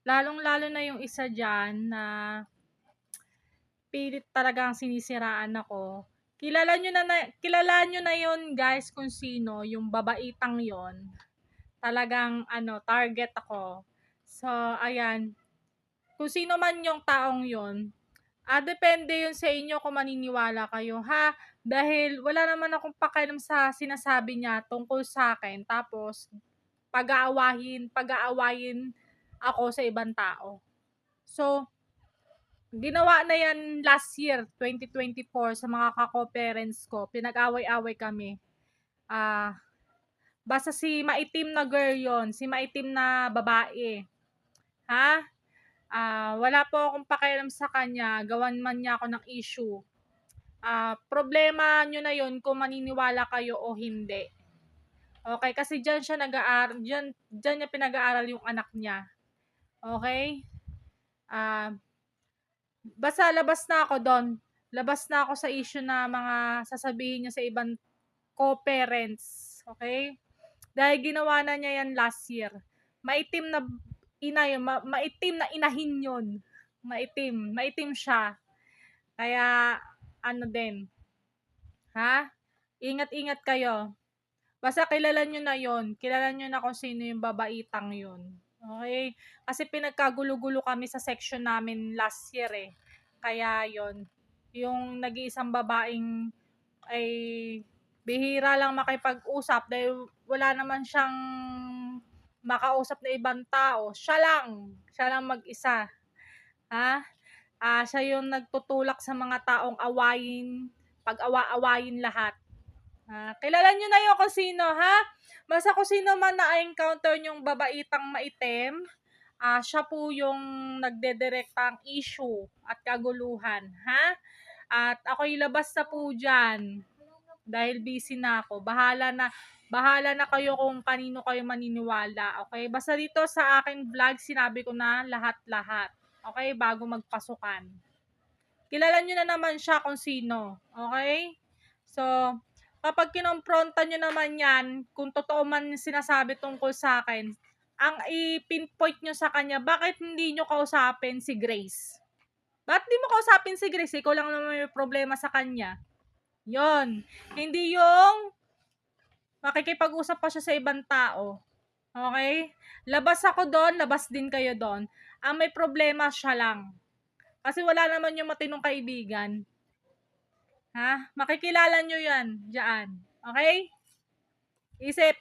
Lalong-lalo na yung isa diyan na pilit talagang sinisiraan ako. Kilala niyo na 'yun guys kung sino, yung babaitang 'yon. Talagang ano, target ako. So, ayan, kung sino man yung taong 'yon, depende 'yun sa inyo kung maniniwala kayo, ha. Dahil wala naman akong pakialam sa sinasabi niya tungkol sa'kin tapos pag-aawayin ako sa ibang tao. So, ginawa na 'yan last year, 2024 sa mga kako-parents ko, pinag-away-away kami. Ah, Basta si maitim na girl 'yon, si maitim na babae, ha. Wala po akong pakialam sa kanya, gawan man niya ako ng issue. Problema niyo na 'yon kung maniniwala kayo o hindi. Okay, kasi diyan niya pinag-aaral yung anak niya, okay. Basta labas na ako do'n. Labas na ako sa issue na mga sasabihin niya sa ibang co-parents, okay. Dahil ginawa na niya 'yan last year. Maitim na ina 'yun, maitim na inahin 'yun. Maitim siya. Kaya ano din, ha, ingat-ingat kayo. Basta kilala niyo na 'yon, kilala niyo na kung sino yung babaitang 'yun, okey? Kasi pinagkagulo-gulo kami sa section namin last year, eh. Kaya 'yun, yung nag-iisang babaeng ay bihira lang makipag-usap dahil wala naman siyang makausap na ibang tao, siya lang mag-isa, ha? Siya yung nagtutulak sa mga taong pag-awa-awayin lahat. Kilala niyo na 'yon kung sino, ha? Basta kung sino man na-encounter niyong babaitang maitim, siya po yung nagdedirektang issue at kaguluhan, ha? At ako'y labas na po diyan dahil busy na ako. Bahala na kayo kung kanino kayo maniniwala, okay? Basta dito sa aking vlog sinabi ko na lahat-lahat, okay, bago magpasukan. Kilala niyo na naman siya kung sino, okay? So, kapag kinompronta niyo naman 'yan, kung totoo man yung sinasabi tungkol sa akin, ang i-pinpoint niyo sa kanya, bakit hindi niyo kausapin si Grace? Bakit di mo kausapin si Grace? Ikaw lang naman may problema sa kanya. 'Yon. Hindi yung makikipag-usap pa siya sa ibang tao. Okay? Labas ako do'n, labas din kayo do'n. Ang may problema siya lang. Kasi wala naman yung matinong kaibigan. Ha? Makikilala nyo yan, dyan. Okay? Isip.